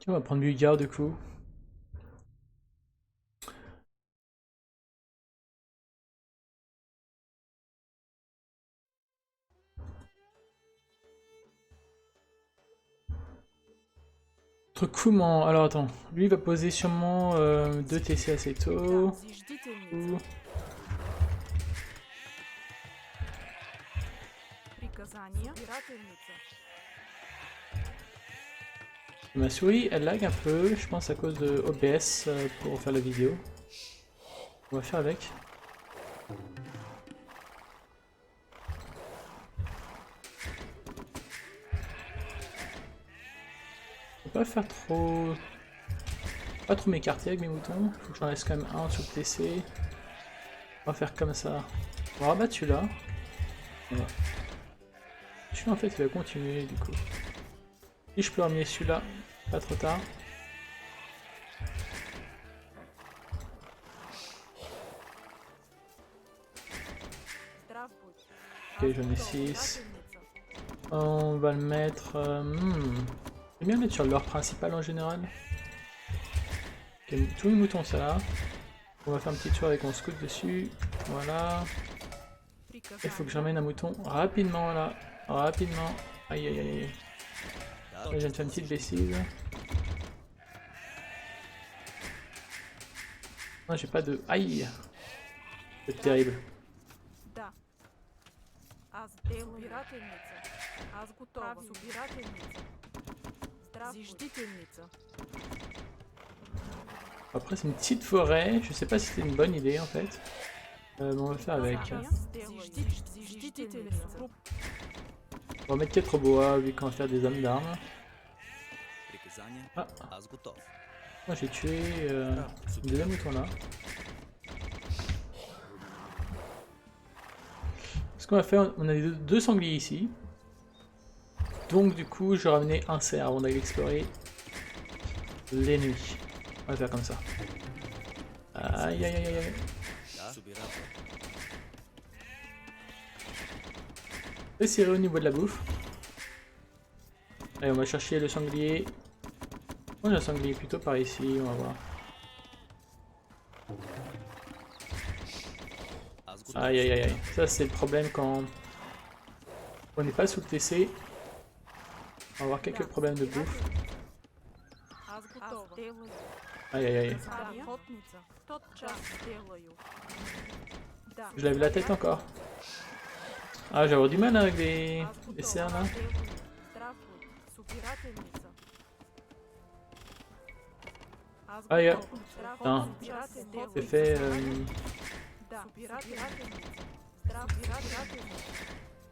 On va prendre Bulgare du coup. Notre Kouman, alors attends, lui il va poser sûrement 2 TC assez tôt. Ouh. Ma souris elle lag un peu, je pense à cause de OBS pour faire la vidéo. On va faire avec. Je peux pas faire trop... Pas trop m'écarter avec mes moutons, faut que j'en laisse quand même un sur le TC. On va faire comme ça. On va rabattre celui-là. Voilà. Celui-là en fait il va continuer du coup. Si je peux ramener celui-là, pas trop tard. Ok, j'en ai 6. On va le mettre... J'aime bien mettre sur l'or principal en général. Ok, tous les moutons ça là. On va faire un petit tour avec mon scout dessus. Voilà. Il faut que j'emmène un mouton rapidement là. Rapidement. Aïe aïe aïe aïe. Là, je viens de faire une petite bêtise. Non, j'ai pas de... Aïe. C'est terrible. Après c'est une petite forêt, je sais pas si c'était une bonne idée en fait. Mais on va le faire avec. On va mettre 4 bois vu qu'on va faire des âmes d'armes. Ah, moi j'ai tué une deuxième mouton là. Ce qu'on va faire, on a les deux sangliers ici. Donc du coup je vais ramener un cerf avant d'aller explorer les nuits. On va faire comme ça. Aïe aïe aïe aïe. C'est serré au niveau de la bouffe. Allez, on va chercher le sanglier. Moi j'ai un sanglier plutôt par ici, on va voir. Aïe aïe aïe aïe. Ça c'est le problème quand on n'est pas sous le TC. On va avoir quelques problèmes de bouffe. Aïe aïe aïe. Je lève la tête encore. Ah, j'ai avoir du mal avec les cerfs là. Aïe. Non. C'est fait.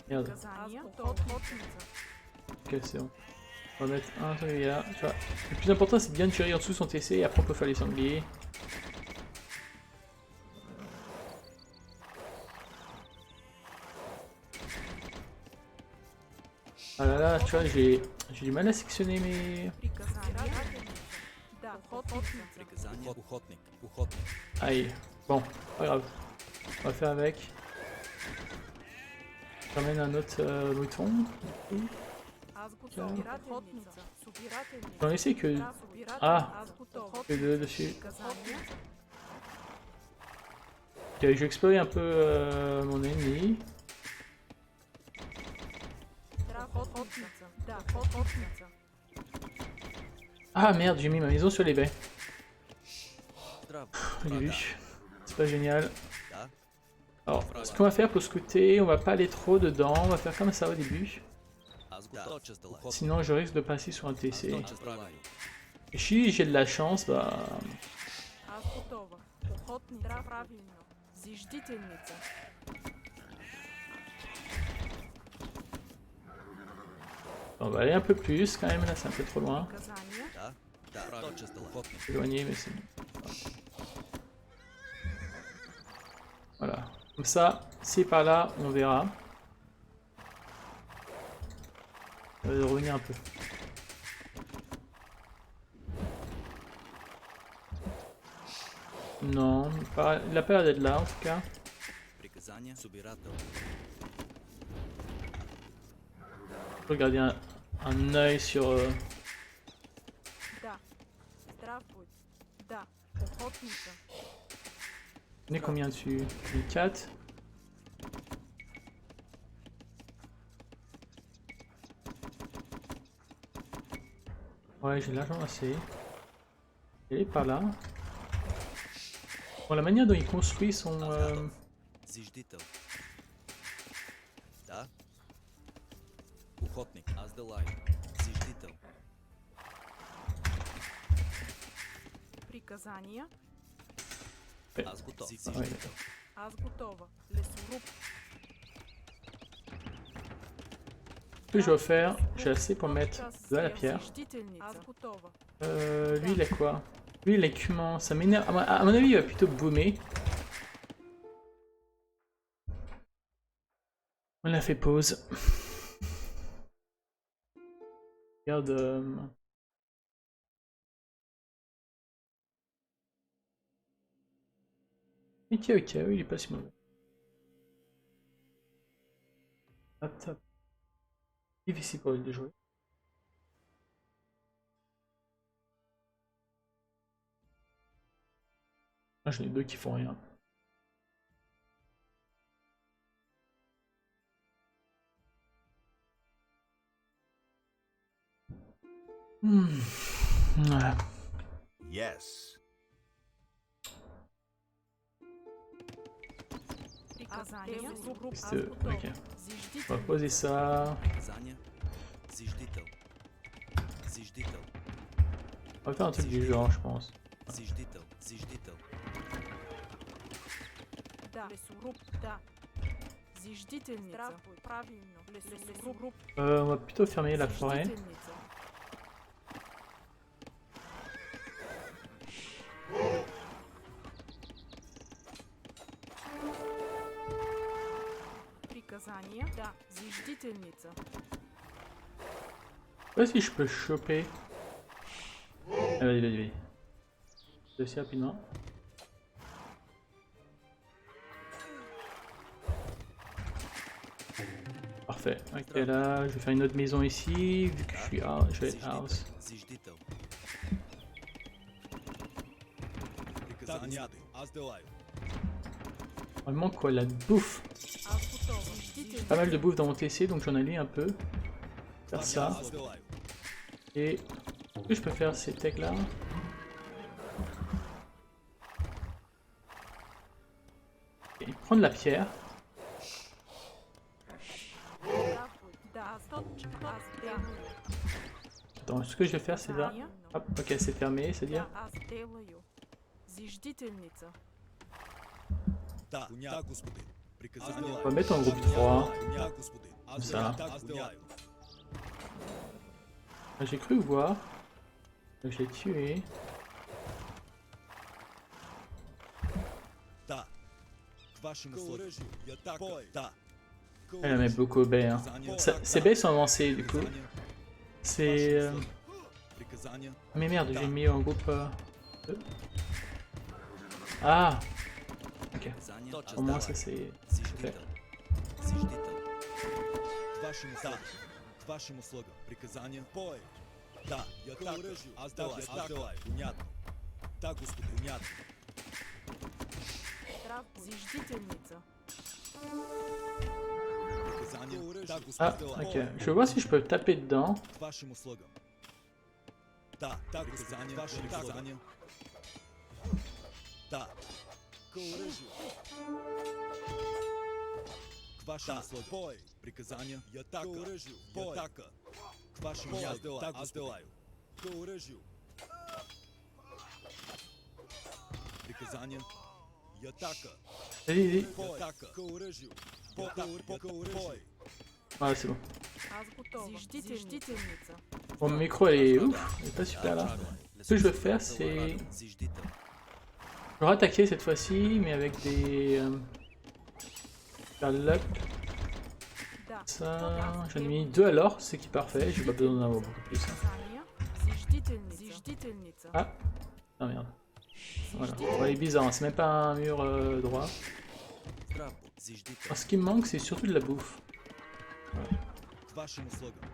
Merde. Ok, c'est bon. On va mettre un sanglier là. Tu vois. Le plus important c'est bien de tirer en dessous son TC et après on peut faire les sangliers. Ah là là, tu vois, j'ai du mal à sectionner mes... Aïe. Bon, pas grave. On va faire avec. J'emmène un autre mouton. J'en ai laissé que... Ah, que deux dessus. Ok, je vais explorer un peu mon ennemi. Ah merde, j'ai mis ma maison sur les baies. J'ai vu. C'est pas génial. Alors, ce qu'on va faire pour scouter, on va pas aller trop dedans, on va faire comme ça au début. Sinon je risque de passer sur un TC. Et si j'ai de la chance, bah... On va aller un peu plus quand même, là c'est un peu trop loin. Éloigné, mais c'est... Voilà. Comme ça, si par là, on verra. On va revenir un peu. Non, il a pas l'air d'être là en tout cas. Je peux garder un œil sur... Здравствуй. Да. Охотница. On est combien dessus? 4. Ouais, j'ai l'argent assez. Elle est pas là. Bon, la manière dont il construit son... Зиждител. Да. Охотник. Аз Делай. Зиждител. Приказания. Аз готов. Ouais. Зиждител. Аз готова. Лесоруб. Ce que je vais faire, j'ai assez pour mettre de la pierre. Аз готова. Lui, il a quoi? Lui, il a écumant. Ça m'énerve. À mon avis, il va plutôt boomer. On a fait pause. Regarde. Ok, ok, oui, il est pas si mauvais. Hop, hop. Difficile pour lui de jouer. Ah, j'en ai deux qui font rien. Ouais. Yes. Приказания. Лесоруб. Аз C'est- готова. Ok. On va Зиждителница. poser ça. Приказания. Зиждител. Зиждител. On va faire un truc du genre, je pense. Зиждител. Зиждител. Да. Лесоруб. Да. Зиждителница. Здравствуй. Правильно. Лесоруб. On va plutôt fermer la forêt. Зиждителница. Приказания. Да. Зиждителница. Je sais pas si je peux choper. Ah, vas-y, vas-y, vas-y. Aussi rapidement. Parfait. Ok, là, je vais faire une autre maison ici. Vu que je suis out, je vais être house. Зиждител. Приказания. Аз Делай. Vraiment quoi, la bouffe. Аз готова. Зиждителница. Pas mal de bouffe dans mon TC, donc j'en allie un peu. Faire ça. Аз Делай. Et ce que je peux faire, c'est tech là. Et prendre la pierre. Здравствуй. Да. Аз делаю. Attends, ce que je vais faire, c'est là. Hop, ok, c'est fermé, c'est-à-dire. Да, аз делаю. Зиждителница. Да. Да, господин. Приказания. On va mettre en groupe 3. Да, господин. Аз Ça. Делай. Аз Делай. J'ai cru voir. Je l'ai tué. Да. К вашим услугам. Я так. Да. Elle met beaucoup au baie. Hein. Ces baies sont avancées du coup. C'est. Приказания. Mais merde, j'ai mis en groupe 2. Ah! Ok, Приказания. Аз au moins Делай. ça c'est. Зиждител. Зиждител. К вашим услугам. К вашим услугам. Приказания. Бой. Да. Я так. Аз Делай. Аз Делай. Понятно. Да, господин. Понятно. Здравствуй. Зиждителница. Приказания. Да, Ah, господин. ok. Je vais voir si je peux taper dedans. К вашим услугам. Да. Да, приказания. Ваши приказания. Да. К оружию. К вашим услугам. Бой. Приказания. Я так. К оружию. Бой. Так. К вашим услугам. Так, аз Делаю. К оружию. Приказания. Я так. Vas-y, vas-y. Бой. Так. К оружию. Бой. К оружию. Voilà, c'est bon. Аз готова. Зиждителница. Bon, mon micro elle est ouf, elle est pas super là. Ce que je veux faire, c'est. Зиждител. Je vais rattaquer cette fois-ci, mais avec des. Faire le luck. Да. Ça. J'en ai mis 2 alors, c'est qui est parfait, j'ai pas besoin d'en avoir beaucoup plus. Hein. Приказания. Зиждительница. Зиждительница. Ah! Ah merde. Voilà. Ouais, il est bizarre, hein, c'est même pas un mur droit. Здраво. Зиждител. Alors, ce qui me manque, c'est surtout de la bouffe. К вашим услугам.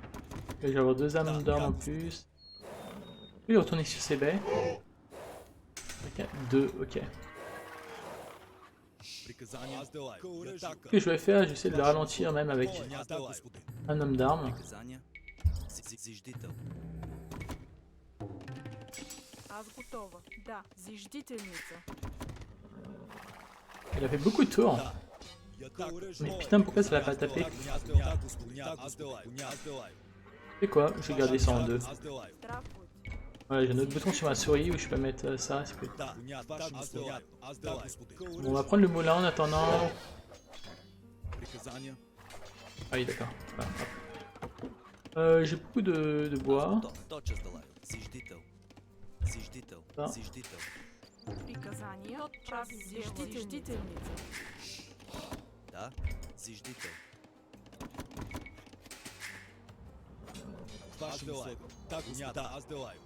Et je vais avoir 2 âmes d'or en plus. Il est retourné sur ses baies. Ok, 2, ok. Приказания сделаю. К оружию. Ce que je vais faire, j'essaie de le ralentir même avec Да, господин. un homme d'armes. Приказания. Зиждител. Аз готова. Да. Зиждителница. Il a fait beaucoup de tours. К оружию. Mais putain, pourquoi ça l'a pas tapé? Да, господин. Да, сделаю. Да, сделаю. C'est quoi? Je vais garder ça en 2. Да, сделаю. Здравствуйте. Voilà, j'ai un autre bouton sur ma souris où je peux mettre ça. C'est plus... Да, вашему слову. Да, господин. Bon, on va prendre le moulin en attendant. Приказания. Ah oui, d'accord. Voilà, hop. J'ai beaucoup de bois. Тотчас сделаю. Зиждител. Зиждител. Да. Зиждител. Приказание. Тотчас зиждительница. Да. Зиждител. Вашему слову. Так, да, сделаю.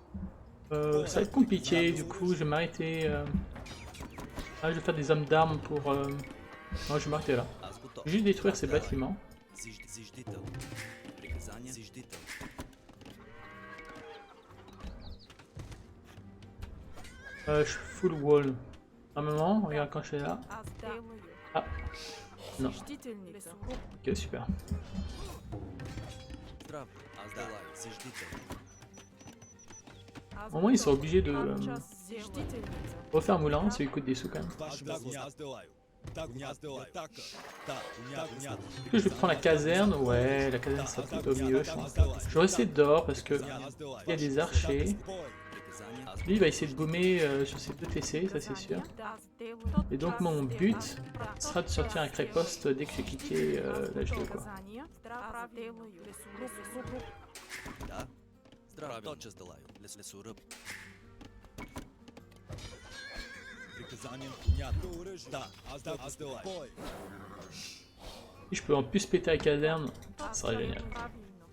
Ça va être compliqué, du coup je vais m'arrêter. Ah, je vais faire des hommes d'armes pour. Non, je vais m'arrêter là. Аз готов. Je vais juste détruire ces bâtiments. Зиждител. Приказания. Зиждител. Je suis full wall. Normalement, regarde quand je suis là. Аз делаю. Ah, non. Зиждительница. Ok, super. Здраво. Аз делаю. Зиждител. Аз Au moins, ils sont готова. obligés de Тотчас зиждителница. refaire moulin, ça lui coûte des sous quand même. Вашему слову. сделаю. Так, сделаю. Так, да, понятно. Est-ce que je vais prendre la caserne? Ouais, la caserne sera plutôt au milieu, je pense. Je vais essayer d'or parce que il y a des archers. Приказания. Аз Lui, il va essayer de boomer sur ses 2 TC, ça c'est sûr. Да. Аз делаю. Et donc, mon but sera de sortir un créposte dès que j'ai quitté l'âge 2, quoi. Приказание. Аз делаю. Лесоруб. Да. Здраво. Тотчас делаю. Лесоруб. Приказания. Понятно. Да, сделаю. Si je peux en plus péter la caserne, ça serait génial. Правильно.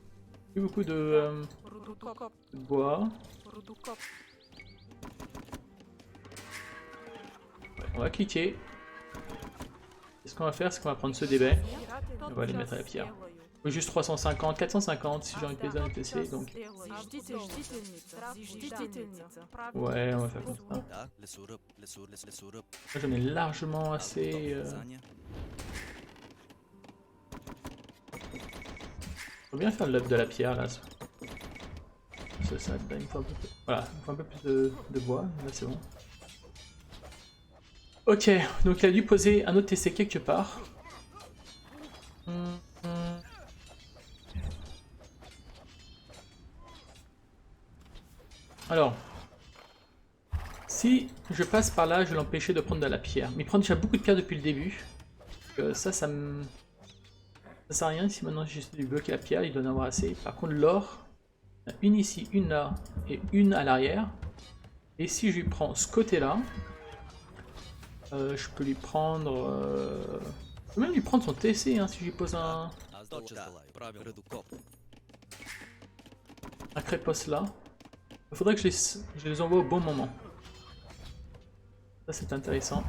J'ai beaucoup de Рудокоп. bois. Рудокоп. Ouais, on va cliquer. Et ce qu'on va faire, c'est qu'on va prendre ceux des baies. On va les mettre à la pierre. Faut juste 350, 450 si j'ai envie de les zones TC, donc Зиждительница. Зиждительница. ouais, on va faire comme ça. Да. Лесоруб. Лесоруб. Moi j'en ai largement assez. Приказания. Faut bien faire l'up de la pierre là. Ça il me faut un peu plus... Voilà, il me faut un peu plus de bois, là c'est bon. Ok, donc il a dû poser un autre TC quelque part. Alors, si je passe par là, je vais l'empêcher de prendre de la pierre. Mais il prend déjà beaucoup de pierre depuis le début. Donc, ça me... Ça sert à rien si maintenant j'essaie de lui bloquer la pierre, il doit en avoir assez. Par contre l'or, une ici, une là et une à l'arrière. Et si je lui prends ce côté-là, je peux lui prendre... Je peux même lui prendre son TC hein, si je lui pose un Аз тотчас делаю. Правилно. Редукоп. créposte là. Il faudrait que je les envoie au bon moment. Ça c'est intéressant.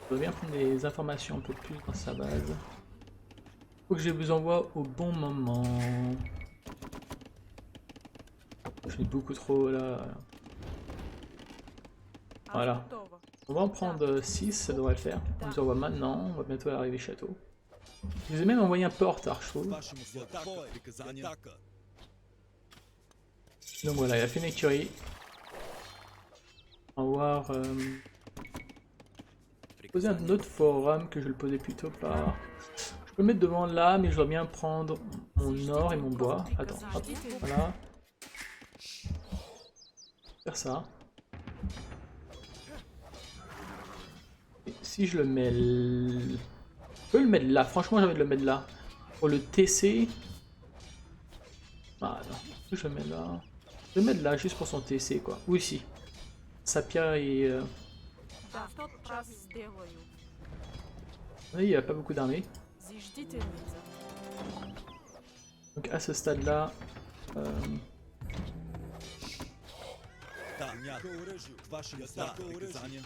Je dois bien prendre des informations un peu plus dans sa base. Faut que je les envoie au bon moment. Je fais beaucoup trop là. Voilà. On va en prendre 6, ça devrait le faire. On les envoie maintenant, on va bientôt arriver château. Je les ai même envoyés un peu en retard, je trouve. Вашему слову. Приказания. Donc voilà, il a fait une écurie. On va voir. Poser un autre forum que je le posais plutôt par. Je peux le mettre devant là, mais je dois bien prendre mon or et mon bois. Attends, hop, voilà. Faire ça. Et si je le mets... Je peux le mettre là, franchement j'ai envie de le mettre là. Pour le TC... Ah non, je le mets là. Je vais le mettre là, juste pour son TC quoi. Ou ici. Sa pierre est... Да, тотчас сделаю. Oui, il n'y a pas beaucoup d'armées. Зиждительница. Donc à ce stade-là, Да, к оружию. К вашему слову. Приказания.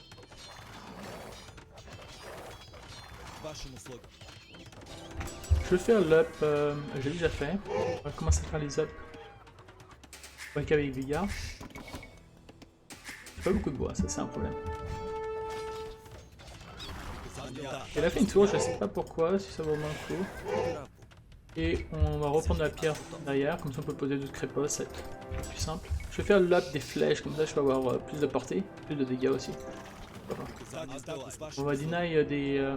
К вашему слову. je vais faire l'up, j'ai déjà fait. On va commencer à faire les ups. Ouais, qu'avec Vigard. J'ai pas beaucoup de bois, ça c'est un problème. Приказание да. Elle a fait une tour, je sais pas pourquoi, si ça vaut vraiment le coup. Здраво. Et on va reprendre la pierre derrière, comme ça on peut poser d'autres crépos, c'est plus simple. Je vais faire le lap des flèches, comme ça je vais avoir plus de portée, plus de dégâts aussi. Voilà. Приказание да. С вашим On va deny des...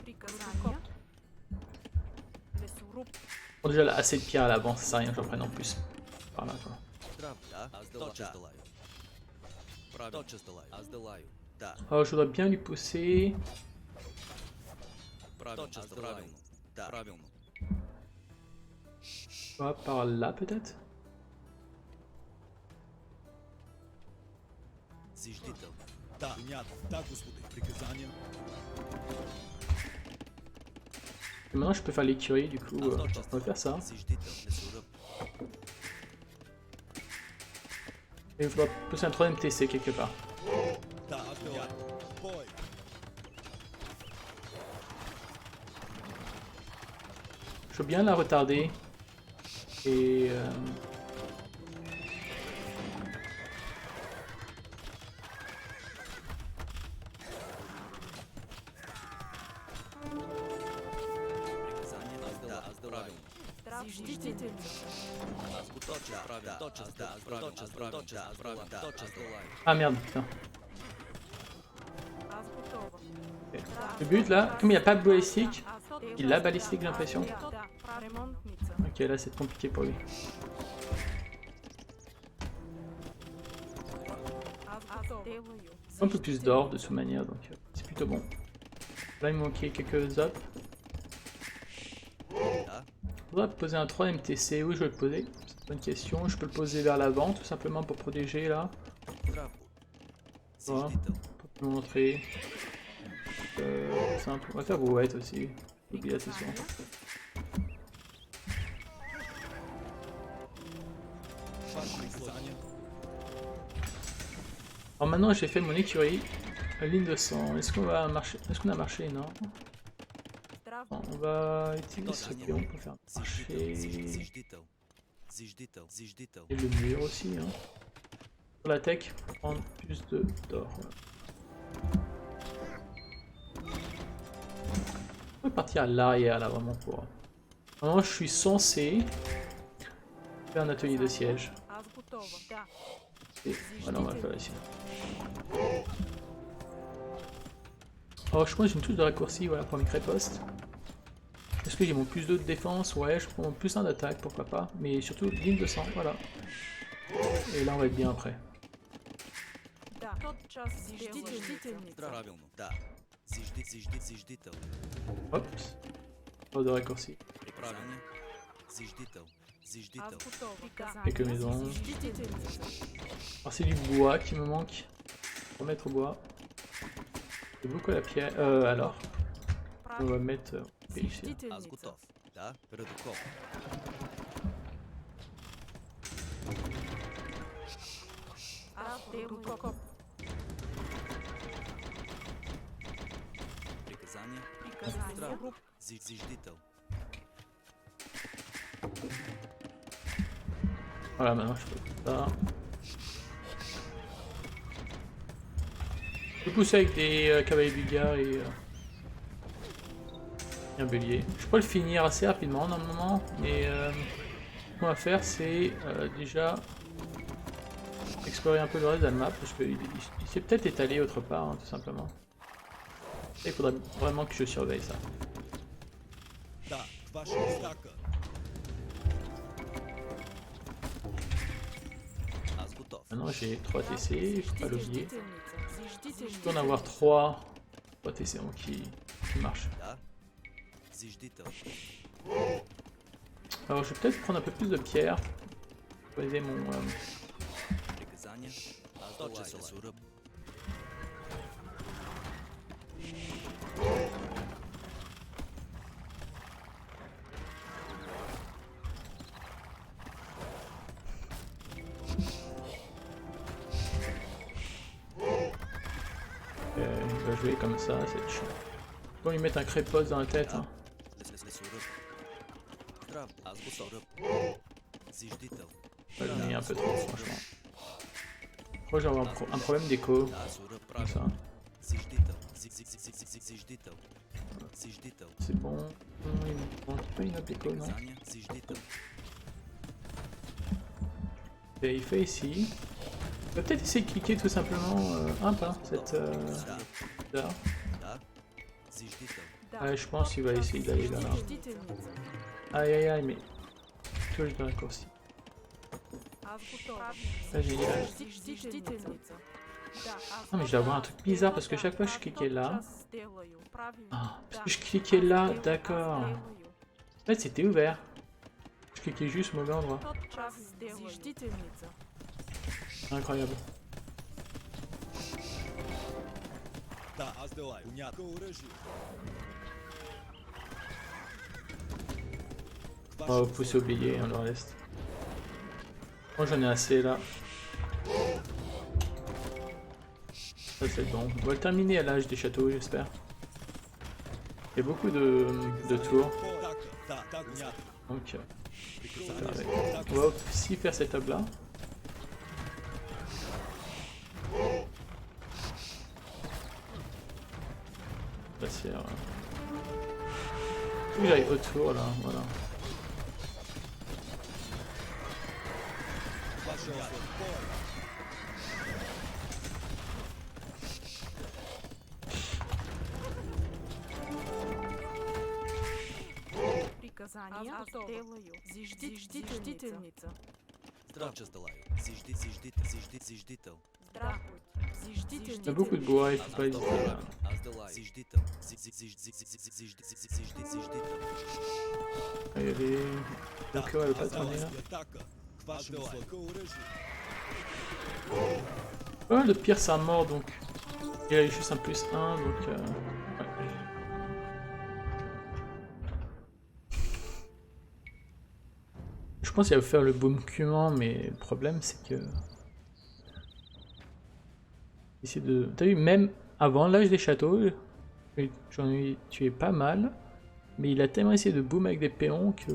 Приказание. Лесоруб. Bon, déjà là, assez de pierres à l'avant, ça sert à rien que j'en prenne en plus. Par là quoi. Здраво. Да. Тотчас долаю. Правильно. Тотчас долаю. Аз долаю. Да. Alors je voudrais bien lui pousser... Правильно. Тотчас долаю. Да. Правильно. Quoi, par là peut-être? Зиждител. Да. Понятно. Да, господи. Приказание. Et maintenant je peux faire l'écurie du coup, on va faire ça. Зиждител. Лесоруб. Et il faudra pousser un troisième TC quelque part. Да, понятно. Бой. Je veux bien la retarder. Et... Приказание. Да. Аз долаю. Зиждительница. Аз тотчас. Правильно. Тотчас. Да. Аз правильно. Аз правильно. Да. Аз правильно. Да. Тотчас долаю. Ah merde, putain. Аз готова. Le but là, comme il n'y a pas de balistique, il a balistique j'ai l'impression. Да. Ремонтница. Ok, là c'est compliqué pour lui. Аз готова. Un peu plus d'or de toute manière, donc c'est plutôt bon. Là il me manquait quelques ops. Да. Je voudrais poser un 3 MTC, où je vais le poser? C'est une bonne question, je peux le poser vers l'avant tout simplement pour protéger là. Здраво. Voilà. Зиждител. Pour vous montrer. Simple, on va faire brouette aussi. Oublie la session. Ваше приказание. Alors maintenant j'ai fait mon écurie, ligne de sang. Est-ce qu'on va marcher? Est-ce qu'on a marché? Non. Здраво. Bon, on va utiliser ce pion pour faire Зиждител. marcher. Зиждител. Зиждител. Зиждител. Et le mur aussi. Hein. Pour la tech, pour prendre plus d'or. Voilà. On va partir à l'arrière là vraiment pour. Maintenant je suis censé faire un atelier de siège. Аз готова. Да. Et voilà, on va le faire ici. Alors je pense que j'ai une touche de raccourci voilà, pour mes crépostes. Est-ce que j'ai mon plus 2 de défense? Ouais, je prends mon plus 1 d'attaque, pourquoi pas. Mais surtout ligne de sang, voilà. Et là on va être bien après. Да. Тотчас зиждительница. Правильно. Да. Зиждител. Hop. Pas de raccourci. Приказание. Зиждител. Аз Зиждител. готова. Quelques Приказание. maisons. Зиждителница. Alors c'est du bois qui me manque. Remettre au bois. C'est beaucoup la pierre. Alors, on va mettre ok, ici. Аз Зиждителница. готов. Да. Редуков. Аз готова. Приказание. Приказание. Здраво. Зиждител. Voilà, maintenant je peux ça. Je peux pousser avec des cavaliers bulgares et un bélier. Je pourrais le finir assez rapidement normalement, mais ce qu'on va faire c'est déjà explorer un peu le reste de la map parce qu'il s'est peut-être étalé autre part, hein, tout simplement. Et il faudrait vraiment que je surveille ça. Да, к вашим стака. Аз готов. Maintenant j'ai 3 TC, il faut pas l'oublier. Зиждителница. Je peux en avoir 3 TC donc qui marchent. Да. Зиждител. Alors je vais peut-être prendre un peu plus de pierre pour aider mon... Приказание. Аз тотчас лесоруб. il va jouer comme ça, c'est chiant. Je peux lui mettre un créposte dans la tête. Hein. Лесоруб. Прав. Азбука. Зиждител. Ouais, j'en ai un peu trop, franchement. Je crois que j'ai un problème d'écho. Да, сура. Comme Прав. ça. Зиждител. Зиждител. Зиждител. C'est bon. Il me manque pas une autre écho, non? Приказание. Зиждител. Et il fait ici. On va peut-être essayer de cliquer tout simplement un pas, cette Да. là. Да. Зиждител. Да. Ouais, je pense qu'il va essayer d'aller là. Зиждительница. Aïe aïe aïe, mais touche de raccourci. Азбутова. Ah, génial. Зиждительница. Да. Non, mais je dois avoir un truc bizarre parce que chaque fois que je cliquais là. Тотчас сделаю. Правильно. Ah, parce Да. que je cliquais là, Сделаю. d'accord. Сделаю. En fait, c'était ouvert. Je cliquais juste au mauvais endroit. Тотчас сделаю. Зиждительница. Incroyable. Да, аз делай. Понятно. Оръжие. К Oh, вашим faut услугам. s'oublier, on le reste. Moi j'en ai assez là. Ça c'est bon. On va le terminer à l'âge des châteaux, j'espère. Il y a beaucoup de tours. Атака. Да, да, понятно. Donc Приказание. avec. Атака. On va aussi faire cette table là. On va se faire. Faut que j'aille autour là, voilà. Ваши услуги. Бой. Приказание. Сделаю. Зиждительница. Тотчас делаю. Зиждител. Здравствуйте. Il y a Зиждительница. beaucoup de bois, il faut pas hésiter. là. Аз делаю. Зиждител. Зиждител. Allez, allez. Да, Donc ouais, le аз patron est делай. là. Атака. К вашим услугам. Оръжие. Pas mal de pierres ça mort donc. Il a juste un plus 1 donc. Ouais. Je pense qu'il va faire le boom cument, mais le problème c'est que. Essayer de. T'as vu, même avant l'âge des châteaux, j'en ai tué pas mal, mais il a tellement essayé de boom avec des péons que.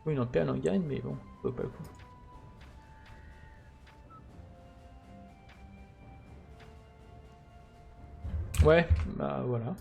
Oui, non, PL en gagne, mais bon, ça vaut pas le coup. Ouais, bah voilà.